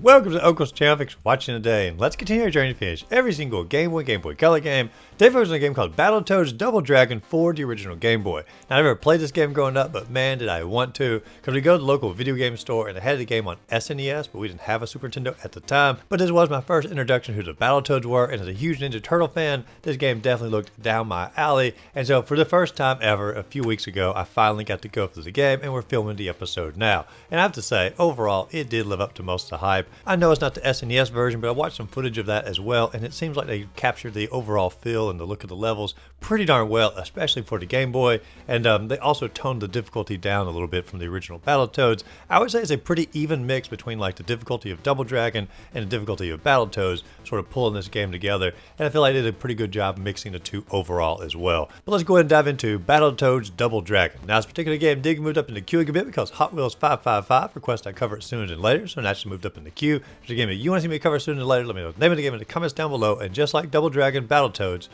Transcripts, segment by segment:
Welcome to Uncle's channel. Thanks for watching today, and let's continue our journey to finish every single Game Boy, Game Boy Color game. Today focusing on a game called Battletoads Double Dragon for the original Game Boy. Now, I never played this game growing up, but man, did I want to, because we go to the local video game store and they had the game on SNES, but we didn't have a Super Nintendo at the time. But this was my first introduction to who the Battletoads were, and as a huge Ninja Turtle fan, this game definitely looked down my alley. And so for the first time ever, a few weeks ago, I finally got to go through the game, and we're filming the episode now. And I have to say, overall, it did live up to most of the hype. I know it's not the SNES version, but I watched some footage of that as well, and it seems like they captured the overall feel and the look of the levels pretty darn well, especially for the Game Boy. And they also toned the difficulty down a little bit from the original Battletoads. I would say it's a pretty even mix between like the difficulty of Double Dragon and the difficulty of Battletoads, sort of pulling this game together. And I feel like they did a pretty good job mixing the two overall as well. But let's go ahead and dive into Battletoads Double Dragon. Now, this particular game did move up in the queue a bit because Hot Wheels 555 requested I cover it sooner than later, so it actually moved up in the queue. If it's a game that you want to see me cover sooner than later, let me know the name of the game in the comments down below. And just like Double Dragon, Battletoads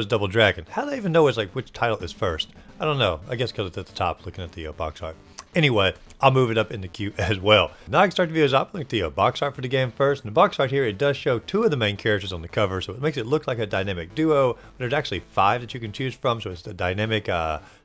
Double Dragon. How do they even know it's like which title is first? I don't know. I guess because it's at the top looking at the box art. Anyway, I'll move it up in the queue as well. Now I can start the videos up. Link the box art for the game first. And the box art here, it does show two of the main characters on the cover, so it makes it look like a dynamic duo. But there's actually 5 that you can choose from, so it's the dynamic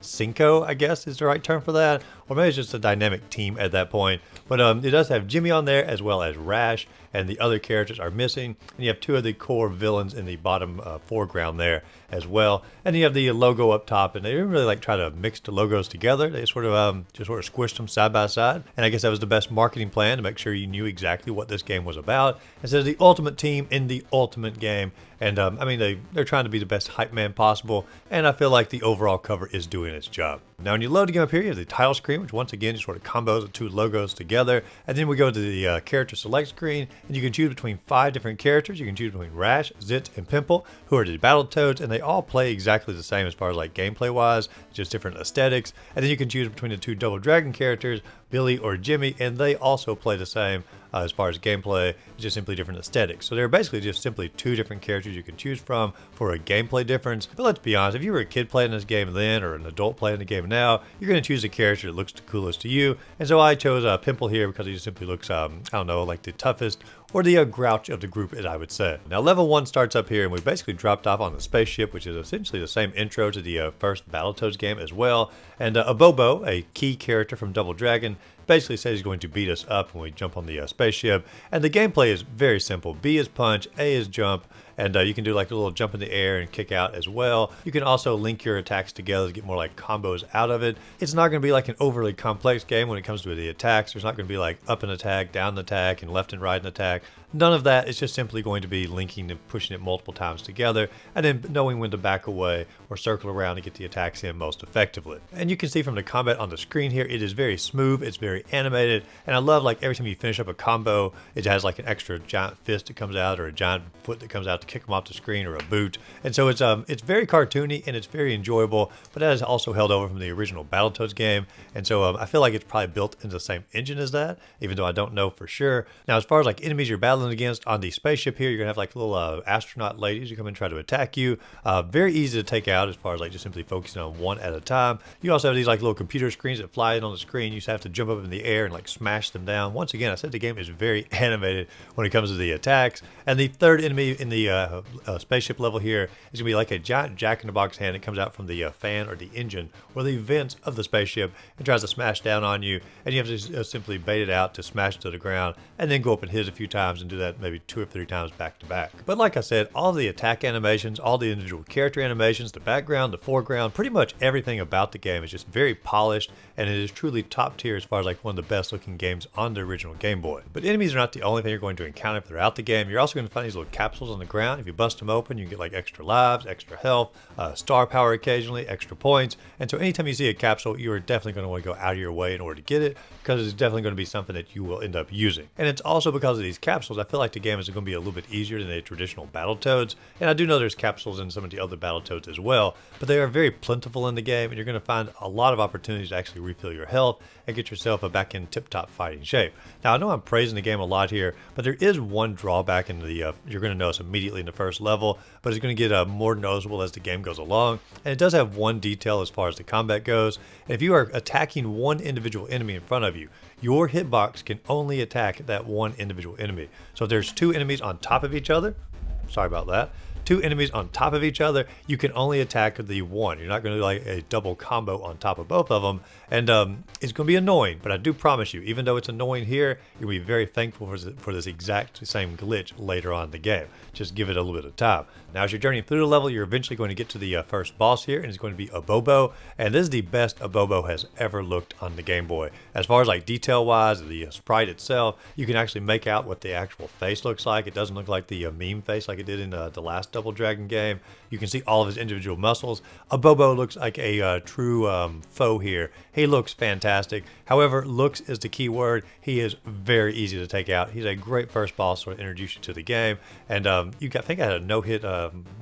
Cinco, I guess is the right term for that. Or maybe it's just a dynamic team at that point. But it does have Jimmy on there as well as Rash, and the other characters are missing. And you have 2 of the core villains in the bottom foreground there as well. And you have the logo up top, and they didn't really like try to mix the logos together. They sort of just squished them side by side. And I guess that was the best marketing plan to make sure you knew exactly what this game was about. It says the ultimate team in the ultimate game. And I mean, they're trying to be the best hype man possible, and I feel like the overall cover is doing its job. Now, when you load the game up here, you have the title screen, which once again just sort of combos the 2 logos together. And then we go to the character select screen, and you can choose between 5 different characters. You can choose between Rash, Zit, and Pimple, who are the Battletoads, and they all play exactly the same as far as like gameplay wise, just different aesthetics. And then you can choose between the 2 Double Dragon characters, Billy or Jimmy, and they also play the same as far as gameplay, just simply different aesthetics. So they're basically just simply 2 different characters you can choose from for a gameplay difference. But let's be honest, if you were a kid playing this game then or an adult playing the game now, you're going to choose a character that looks the coolest to you. And so I chose Pimple here because he just simply looks, I don't know, like the toughest or the grouch of the group, as I would say. Now, level 1 starts up here, and we basically dropped off on the spaceship, which is essentially the same intro to the first Battletoads game as well. And Abobo, a key character from Double Dragon, basically says he's going to beat us up when we jump on the spaceship. And the gameplay is very simple. B is punch, A is jump, and you can do like a little jump in the air and kick out as well. You can also link your attacks together to get more like combos out of it. It's not going to be like an overly complex game when it comes to the attacks. There's not going to be like up an attack, down an attack, and left and right an attack. None of that. It's just simply going to be linking and pushing it multiple times together, and then knowing when to back away or circle around to get the attacks in most effectively. And you can see from the combat on the screen here, it is very smooth, it's very animated, and I love like every time you finish up a combo, it has like an extra giant fist that comes out or a giant foot that comes out to kick them off the screen, or a boot. And so it's very cartoony and it's very enjoyable, but that is also held over from the original Battletoads game. And so I feel like it's probably built into the same engine as that, even though I don't know for sure. Now, as far as like enemies you're battling against on the spaceship here, you're gonna have like little astronaut ladies who come and try to attack you. Very easy to take out as far as like just simply focusing on one at a time. You also have these like little computer screens that fly in on the screen. You just have to jump up in the air and like smash them down. Once again, I said the game is very animated when it comes to the attacks. And the third enemy in the spaceship level here is gonna be like a giant jack-in-the-box hand that comes out from the fan or the engine or the vents of the spaceship and tries to smash down on you. And you have to simply bait it out to smash to the ground and then go up and hit it a few times and do that maybe 2 or 3 times back to back. But like I said, all the attack animations, all the individual character animations, the background, the foreground, pretty much everything about the game is just very polished, and it is truly top tier as far as like one of the best looking games on the original Game Boy. But enemies are not the only thing you're going to encounter throughout the game. You're also going to find these little capsules on the ground. If you bust them open, you can get like extra lives, extra health, star power occasionally, extra points. And so anytime you see a capsule, you are definitely going to want to go out of your way in order to get it, because it's definitely going to be something that you will end up using. And it's also because of these capsules, I feel like the game is going to be a little bit easier than the traditional Battletoads. And I do know there's capsules in some of the other Battletoads as well, but they are very plentiful in the game, and you're going to find a lot of opportunities to actually refill your health and get yourself back in tip-top fighting shape. Now, I know I'm praising the game a lot here, but there is one drawback in the you're going to notice immediately immediately in the first level, but it's going to get more noticeable as the game goes along. And it does have one detail as far as the combat goes. And if you are attacking one individual enemy in front of you, your hitbox can only attack that one individual enemy. So if there's two enemies on top of each other, sorry about that, two enemies on top of each other, you can only attack the one. You're not going to do like a double combo on top of both of them. And it's going to be annoying, but I do promise you, even though it's annoying here, you'll be very thankful for this exact same glitch later on in the game. Just give it a little bit of time. Now, as you're journeying through the level, you're eventually going to get to the first boss here, and it's going to be a Bobo. And this is the best a Bobo has ever looked on the Game Boy. As far as like detail-wise, the sprite itself, you can actually make out what the actual face looks like. It doesn't look like the meme face like it did in the last Double Dragon game. You can see all of his individual muscles. A Bobo looks like a true foe here. He looks fantastic. However, looks is the key word. He is very easy to take out. He's a great first boss to introduce you to the game. And I think I had a no-hit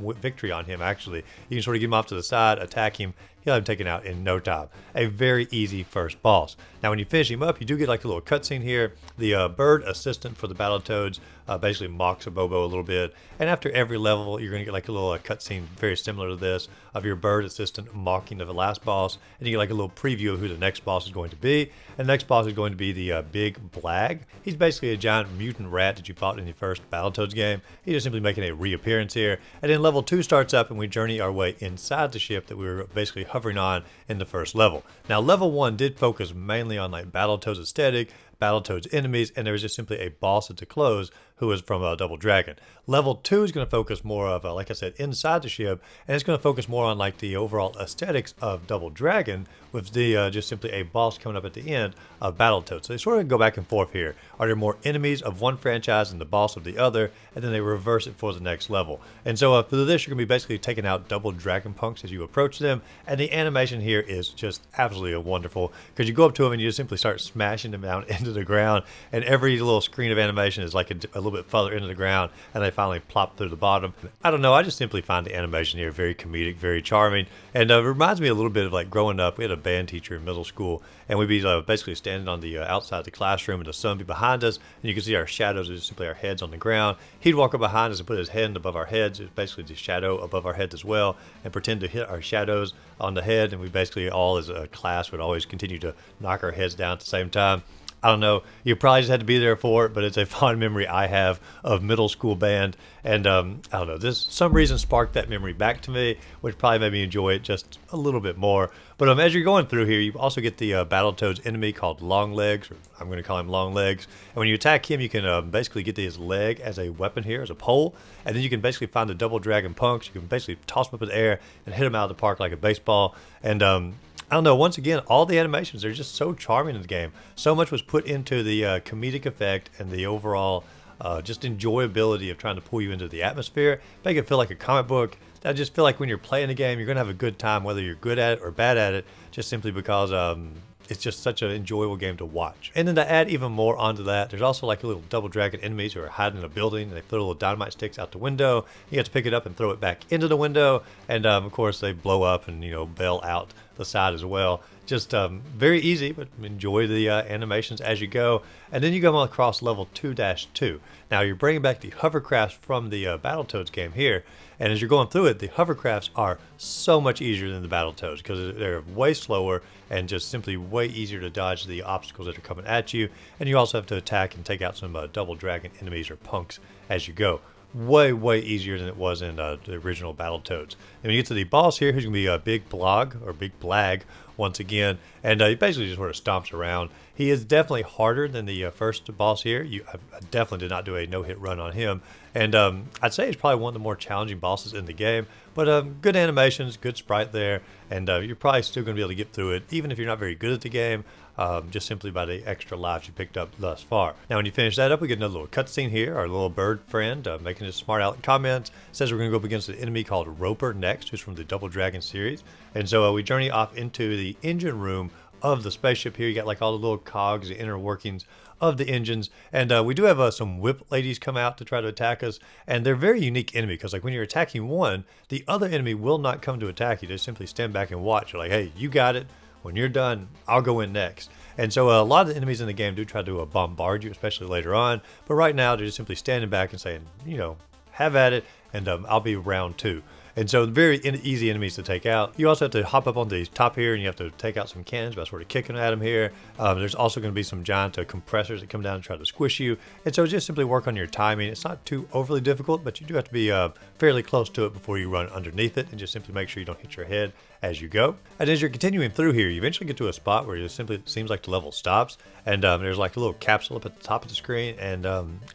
victory on him, actually. You can sort of get him off to the side, attack him. He'll have him taken out in no time. A very easy first boss. Now, when you finish him up, you do get like a little cutscene here. The bird assistant for the Battletoads basically mocks a Bobo a little bit. And after every level, you're going to get like a little cutscene very similar to this of your bird assistant mocking the last boss. And you get like a little preview of who the next boss is going to be. And the next boss is going to be the Big Blag. He's basically a giant mutant rat that you fought in the first Battletoads game. He's just simply making a reappearance here. And then level 2 starts up and we journey our way inside the ship that we were basically hovering on in the first level. Now, level 1 did focus mainly on like Battletoads aesthetic, Battletoads enemies, and there was just simply a boss at the close who was from Double Dragon. Level 2 is going to focus more of, like I said, inside the ship, and it's going to focus more on like the overall aesthetics of Double Dragon, with the just simply a boss coming up at the end of Battletoads. So they sort of go back and forth here. Are there more enemies of one franchise and the boss of the other, and then they reverse it for the next level. And so for this, you're going to be basically taking out Double Dragon punks as you approach them, and the animation here is just absolutely wonderful, because you go up to them and you just simply start smashing them down into the ground, and every little screen of animation is like a little bit further into the ground, and they finally plop through the bottom. I don't know, I just simply find the animation here very comedic, very charming, and it reminds me a little bit of like growing up. We had a band teacher in middle school, and we'd be basically standing on the outside of the classroom, and the sun would be behind us, and you can see our shadows, just simply our heads on the ground. He'd walk up behind us and put his hand above our heads. It's basically the shadow above our heads as well, and pretend to hit our shadows on the head, and we basically all as a class would always continue to knock our heads down at the same time. I don't know, you probably just had to be there for it, but it's a fond memory I have of middle school band, and I don't know, this some reason sparked that memory back to me, which probably made me enjoy it just a little bit more. But as you're going through here, you also get the Battletoads enemy called Long Legs, or I'm going to call him Long Legs, and when you attack him, you can basically get his leg as a weapon here, as a pole, and then you can basically find the Double Dragon punks. You can basically toss them up in the air and hit them out of the park like a baseball, and I don't know, once again, all the animations are just so charming in the game. So much was put into the comedic effect and the overall just enjoyability of trying to pull you into the atmosphere, make it feel like a comic book. I just feel like when you're playing the game, you're going to have a good time, whether you're good at it or bad at it, just simply because it's just such an enjoyable game to watch. And then to add even more onto that, there's also like a little Double Dragon enemies who are hiding in a building, and they throw little dynamite sticks out the window. You have to pick it up and throw it back into the window, and of course they blow up and bail out the side as well. Just very easy, but enjoy the animations as you go. And then you come across level 2-2. Now you're bringing back the hovercrafts from the Battletoads game here, and as you're going through it, the hovercrafts are so much easier than the Battletoads because they're way slower and just simply way easier to dodge the obstacles that are coming at you. And you also have to attack and take out some Double Dragon enemies or punks as you go. Way easier than it was in the original Battletoads. And when you get to the boss here, who's going to be a Big Blag once again, and he basically just sort of stomps around. He is definitely harder than the first boss here. I definitely did not do a no-hit run on him, and I'd say he's probably one of the more challenging bosses in the game, but good animations, good sprite there, and you're probably still going to be able to get through it, even if you're not very good at the game, just simply by the extra lives you picked up thus far. Now, when you finish that up, we get another little cutscene here. Our little bird friend making his smart aleck comments, says we're going to go up against an enemy called Roper next, who's from the Double Dragon series, and so we journey off into the engine room of the spaceship here. You got like all the little cogs, the inner workings of the engines, and we do have some whip ladies come out to try to attack us, and they're a very unique enemy because like when you're attacking one, the other enemy will not come to attack you. They simply stand back and watch. You're like, hey, you got it. When you're done, I'll go in next. And so a lot of the enemies in the game do try to bombard you, especially later on, but right now they're just simply standing back and saying, have at it, and I'll be round 2. And so very easy enemies to take out. You also have to hop up on the top here and you have to take out some cannons by sort of kicking at them here. There's also going to be some giant compressors that come down and try to squish you. And so just simply work on your timing. It's not too overly difficult, but you do have to be fairly close to it before you run underneath it, and just simply make sure you don't hit your head as you go. And as you're continuing through here, you eventually get to a spot where it simply seems like the level stops, and there's like a little capsule up at the top of the screen, and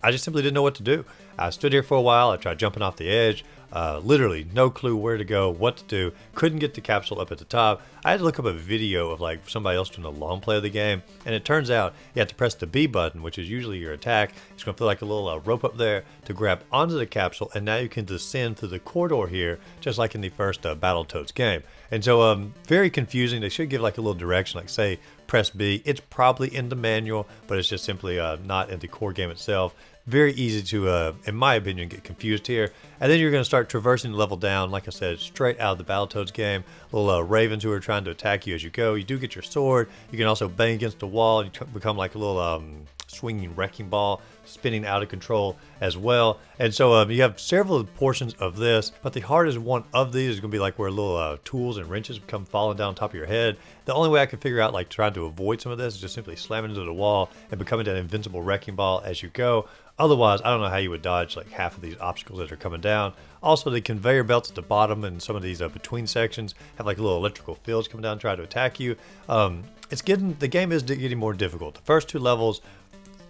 I just simply didn't know what to do. I stood here for a while. I tried jumping off the edge. Literally no clue where to go, what to do. Couldn't get the capsule up at the top. I had to look up a video of like somebody else doing a long play of the game, and it turns out you have to press the B button, which is usually your attack. It's going to feel like a little rope up there to grab onto the capsule, and now you can descend through the corridor here, just like in the first Battletoads game. And so very confusing. They should give like a little direction, like say press B. It's probably in the manual, but it's just simply not in the core game itself. Very easy to, in my opinion, get confused here. And then you're going to start traversing the level down, like I said, straight out of the Battletoads game. Little ravens who are trying to attack you as you go. You do get your sword. You can also bang against the wall. You become like a little swinging wrecking ball, spinning out of control as well. And so you have several portions of this, but the hardest one of these is going to be like where little tools and wrenches come falling down on top of your head. The only way I can figure out like trying to avoid some of this is just simply slamming into the wall and becoming that invincible wrecking ball as you go. Otherwise, I don't know how you would dodge like half of these obstacles that are coming down. Also, the conveyor belts at the bottom and some of these between sections have like little electrical fields coming down and try to attack you. The game is getting more difficult. The first 2 levels,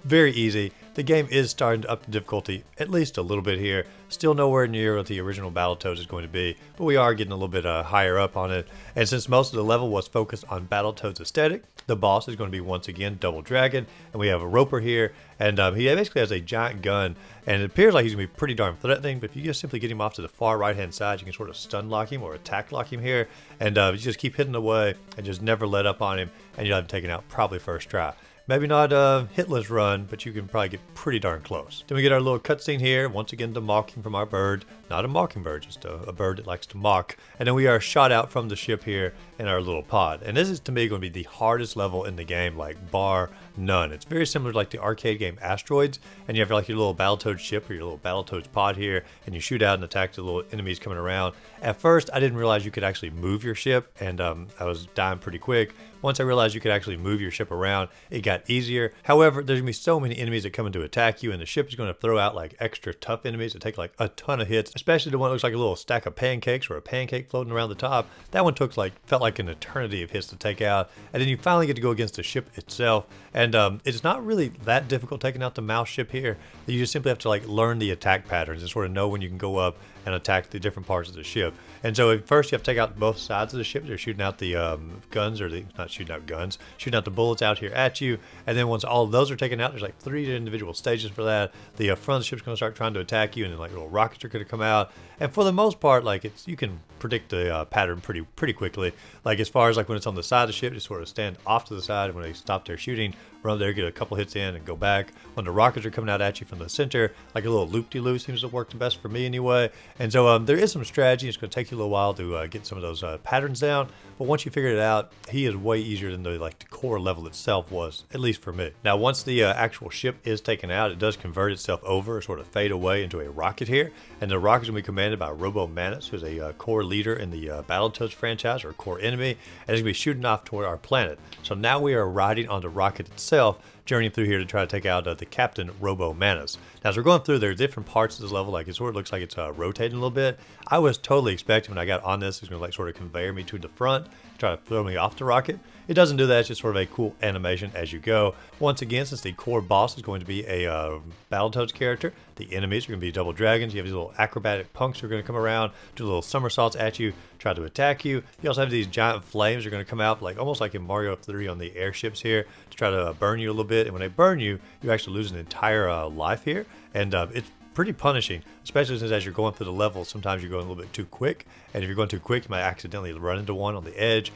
very easy. The game is starting to up the difficulty at least a little bit here. Still nowhere near what the original Battletoads is going to be, but we are getting a little bit higher up on it. And since most of the level was focused on Battletoads aesthetic, the boss is going to be once again Double Dragon, and we have a roper here, and he basically has a giant gun, and it appears like he's going to be pretty darn threatening, but if you just simply get him off to the far right hand side, you can sort of stun lock him or attack lock him here, and you just keep hitting away and just never let up on him, and you'll have him taken out probably first try. Maybe not a hitless run, but you can probably get pretty darn close. Then we get our little cutscene here. Once again, the mocking from our bird. Not a mockingbird, just a bird that likes to mock. And then we are shot out from the ship here in our little pod. And this is, to me, going to be the hardest level in the game, like bar none. It's very similar to like the arcade game Asteroids. And you have like your little Battletoads ship or your little Battletoads pod here. And you shoot out and attack the little enemies coming around. At first, I didn't realize you could actually move your ship. And I was dying pretty quick. Once I realized you could actually move your ship around, it got easier. However, there's going to be so many enemies that come in to attack you, and the ship is going to throw out like extra tough enemies that take like a ton of hits, especially the one that looks like a little stack of pancakes or a pancake floating around the top. That one felt like an eternity of hits to take out. And then you finally get to go against the ship itself. And it's not really that difficult taking out the mouse ship here. You just simply have to like learn the attack patterns and sort of know when you can go up and attack the different parts of the ship. And so at first you have to take out both sides of the ship. They're shooting out the guns, or not shooting out guns, shooting out the bullets out here at you. And then once all of those are taken out, there's like 3 individual stages for that. The front of the ship's going to start trying to attack you, and then like little rockets are going to come out. And for the most part, like you can predict the pattern pretty quickly. Like as far as like when it's on the side of the ship, just sort of stand off to the side, and when they stop their shooting, run there, get a couple hits in, and go back. When the rockets are coming out at you from the center, like a little loop-de-loop seems to work the best for me anyway. And so there is some strategy. It's going to take you a little while to get some of those patterns down. But once you figure it out, he is way easier than the core level itself was, at least for me. Now, once the actual ship is taken out, it does convert itself over, sort of fade away into a rocket here. And the rocket is going to be commanded by Robo Manus, who's a core leader in the Battletoads franchise, or a core enemy. And it's going to be shooting off toward our planet. So now we are riding on the rocket itself, journeying through here to try to take out the Captain Robo Manus. Now, as we're going through, there are different parts of this level. Like it sort of looks like it's rotating a little bit. I was totally expecting when I got on this, it's going to sort of conveyor me to the front, try to throw me off the rocket. It doesn't do that. It's just sort of a cool animation as you go. Once again, since the core boss is going to be a Battletoads character, the enemies are going to be Double Dragons. You have these little acrobatic punks who are going to come around, do little somersaults at you, try to attack you. You also have these giant flames that are going to come out, like almost like in Mario 3 on the airships here, to try to burn you a little bit. And when they burn you, you actually lose an entire life here. And it's pretty punishing, especially since as you're going through the level, sometimes you're going a little bit too quick, and if you're going too quick, you might accidentally run into one on the edge.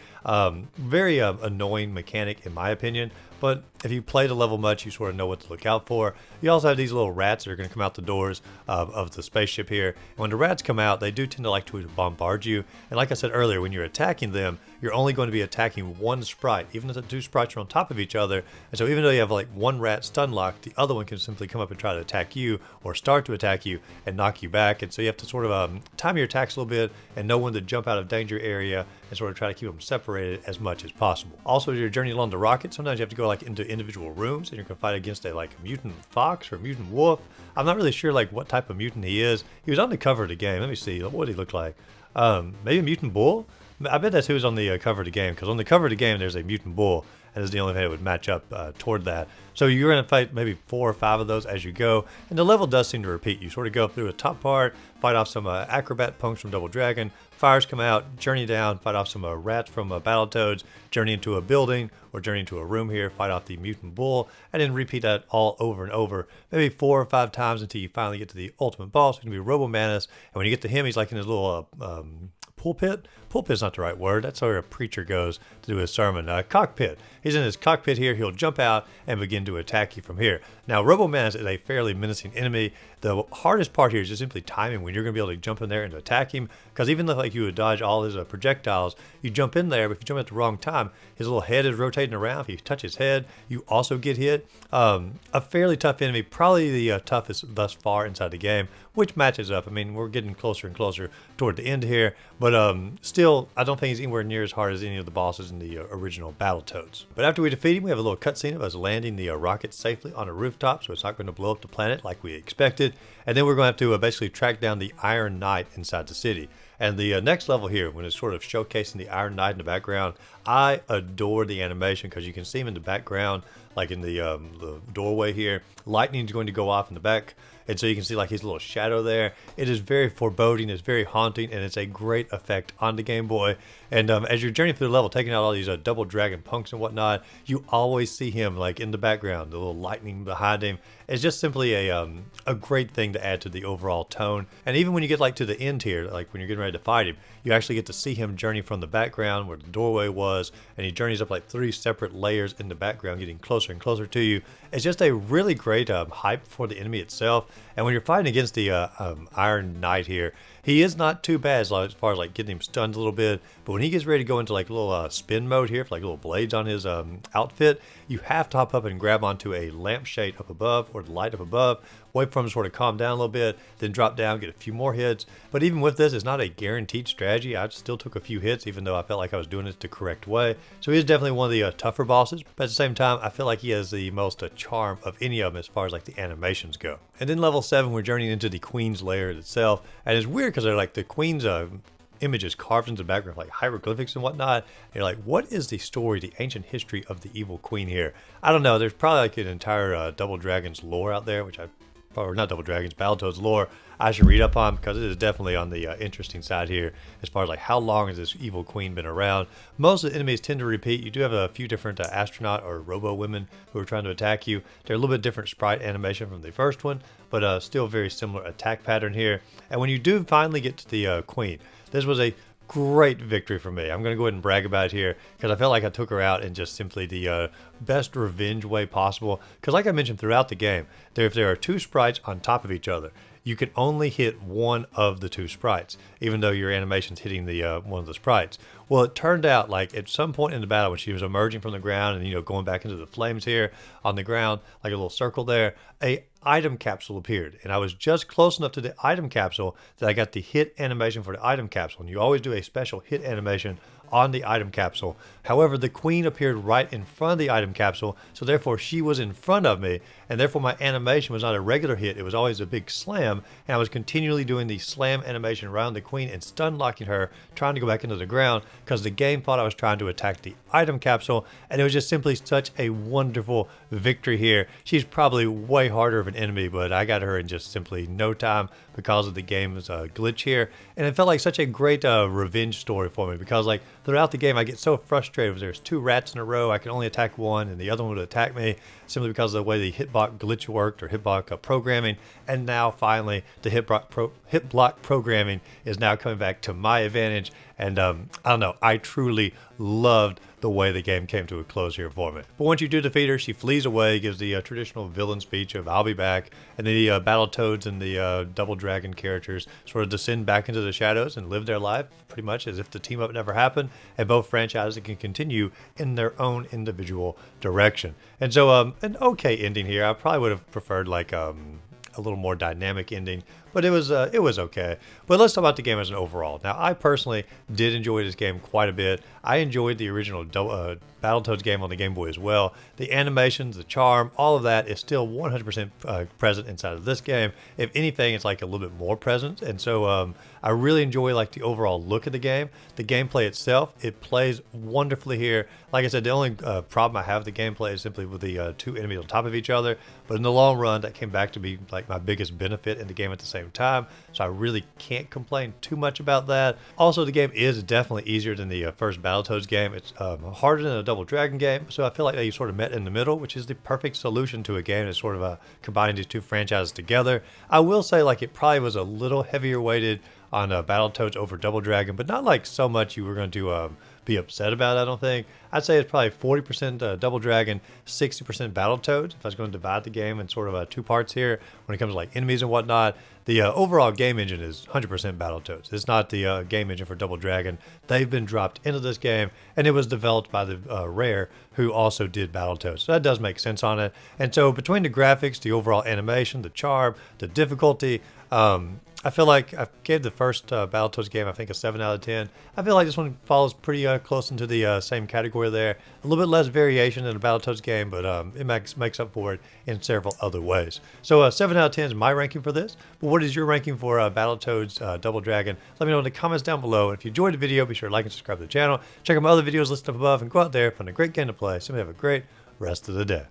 Very annoying mechanic in my opinion, but if you play the level much, you sort of know what to look out for. You also have these little rats that are going to come out the doors of the spaceship here. And when the rats come out, they do tend to like to bombard you. And like I said earlier, when you're attacking them, you're only going to be attacking one sprite, even if the two sprites are on top of each other. And so even though you have like one rat stun locked, the other one can simply come up and try to attack you or start to attack you and knock you back. And so you have to sort of time your attacks a little bit and know when to jump out of danger area and sort of try to keep them separated as much as possible. Also, as you're journeying along the rocket, sometimes you have to go like into individual rooms and you're going to fight against a like mutant fox or mutant wolf. I'm not really sure like what type of mutant he is. He was on the cover of the game. Let me see. What did he look like? Maybe a mutant bull? I bet that's who was on the cover of the game, because on the cover of the game there's a mutant bull, and it's the only thing that would match up toward that. So you're going to fight maybe 4 or 5 of those as you go, and the level does seem to repeat. You sort of go through the top part, fight off some acrobat punks from Double Dragon, fires come out, journey down, fight off some rats from Battletoads, journey into a building, or journey into a room here, fight off the mutant bull, and then repeat that all over and over, maybe 4 or 5 times until you finally get to the ultimate boss, who's going to be Robo-Manus, and when you get to him, he's like in his little pulpit? Pulpit's not the right word. That's where a preacher goes to do his sermon. Cockpit. He's in his cockpit here. He'll jump out and begin to attack you from here. Now, Robo-Manus is a fairly menacing enemy. The hardest part here is just simply timing when you're going to be able to jump in there and attack him. Because even though like you would dodge all his projectiles, you jump in there, but if you jump at the wrong time, his little head is rotating around. If you touch his head, you also get hit. A fairly tough enemy, probably the toughest thus far inside the game, which matches up. I mean, we're getting closer and closer toward the end here, but still, I don't think he's anywhere near as hard as any of the bosses in the original Battletoads. But after we defeat him, we have a little cutscene of us landing the rocket safely on a rooftop, so it's not going to blow up the planet like we expected. And then we're going to have to basically track down the Iron Knight inside the city. And the next level here, when it's sort of showcasing the Iron Knight in the background, I adore the animation because you can see him in the background, like in the doorway here. Lightning's going to go off in the back, and so you can see like his little shadow there. It is very foreboding, it's very haunting, and it's a great effect on the Game Boy. And as you're journeying through the level, taking out all these Double Dragon punks and whatnot, you always see him like in the background, the little lightning behind him. It's just simply a great thing to add to the overall tone. And even when you get like to the end here, like when you're getting ready to fight him, you actually get to see him journey from the background where the doorway was, and he journeys up like 3 separate layers in the background, getting closer and closer to you. It's just a really great hype for the enemy itself. And when you're fighting against the Iron Knight here, he is not too bad as far as like getting him stunned a little bit, but when he gets ready to go into like a little spin mode here, for like little blades on his outfit, you have to hop up and grab onto a lampshade up above, or the light up above, wait for him to sort of calm down a little bit, then drop down, get a few more hits. But even with this, it's not a guaranteed strategy. I still took a few hits, even though I felt like I was doing it the correct way. So he is definitely one of the tougher bosses, but at the same time, I feel like he has the most charm of any of them as far as like the animations go. And then level 7, we're journeying into the Queen's lair itself, and it's weird because they're like the Queen's images carved into the background like hieroglyphics and whatnot. And you're like, what is the story, the ancient history of the evil queen here? I don't know. There's probably like an entire Double Dragon's lore out there, which or not Double Dragons, Battletoads lore I should read up on, because it is definitely on the interesting side here as far as like how long has this evil queen been around. Most of the enemies tend to repeat. You do have a few different astronaut or robo women who are trying to attack you. They're a little bit different sprite animation from the first one, but still very similar attack pattern here. And when you do finally get to the queen, this was a great victory for me. I'm going to go ahead and brag about it here because I felt like I took her out in just simply the best revenge way possible. Because like I mentioned throughout the game, if there are 2 sprites on top of each other, you can only hit one of the 2 sprites, even though your animation's hitting the one of the sprites. Well, it turned out like at some point in the battle when she was emerging from the ground and going back into the flames here on the ground, like a little circle there, a item capsule appeared, and I was just close enough to the item capsule that I got the hit animation for the item capsule. And you always do a special hit animation on the item capsule. However, the queen appeared right in front of the item capsule, so therefore she was in front of me, and therefore my animation was not a regular hit, it was always a big slam, and I was continually doing the slam animation around the queen and stun locking her, trying to go back into the ground, because the game thought I was trying to attack the item capsule, and it was just simply such a wonderful victory here. She's probably way harder of an enemy, but I got her in just simply no time because of the game's glitch here, and it felt like such a great revenge story for me, because like throughout the game I get so frustrated if there's 2 rats in a row, I can only attack one and the other one would attack me simply because of the way the hitbox glitch worked, or hitbox programming. And now finally the hitblock programming is now coming back to my advantage, And I don't know, I truly loved the way the game came to a close here for me. But once you do defeat her, she flees away, gives the traditional villain speech of "I'll be back," and the Battletoads and the Double Dragon characters sort of descend back into the shadows and live their life pretty much as if the team up never happened, and both franchises can continue in their own individual direction. And so an okay ending here. I probably would have preferred like a little more dynamic ending, but it was okay. But let's talk about the game as an overall. Now, I personally did enjoy this game quite a bit. I enjoyed the original Battletoads game on the Game Boy as well. The animations, the charm, all of that is still 100% present inside of this game. If anything, it's like a little bit more present. And so I really enjoy like the overall look of the game. The gameplay itself, it plays wonderfully here. Like I said, the only problem I have with the gameplay is simply with the two enemies on top of each other. But in the long run, that came back to be like my biggest benefit in the game at the same time. So I really can't complain too much about that. Also, the game is definitely easier than the first Battletoads game. It's harder than a Double Dragon game. So I feel like they sort of met in the middle, which is the perfect solution to a game that's sort of combining these two franchises together. I will say like it probably was a little heavier weighted on Battletoads over Double Dragon, but not like so much you were going to be upset about, I don't think. I'd say it's probably 40% Double Dragon, 60% Battletoads. If I was going to divide the game in sort of two parts here, when it comes to like enemies and whatnot, the overall game engine is 100% Battletoads. It's not the game engine for Double Dragon. They've been dropped into this game, and it was developed by the Rare, who also did Battletoads. So that does make sense on it. And so between the graphics, the overall animation, the charm, the difficulty, I feel like I gave the first Battletoads game, I think, a 7 out of 10. I feel like this one falls pretty close into the same category there. A little bit less variation than the Battletoads game, but it makes up for it in several other ways. So 7 out of 10 is my ranking for this. But what is your ranking for Battletoads Double Dragon? Let me know in the comments down below. And if you enjoyed the video, be sure to like and subscribe to the channel. Check out my other videos listed up above and go out there, find a great game to play. So have a great rest of the day.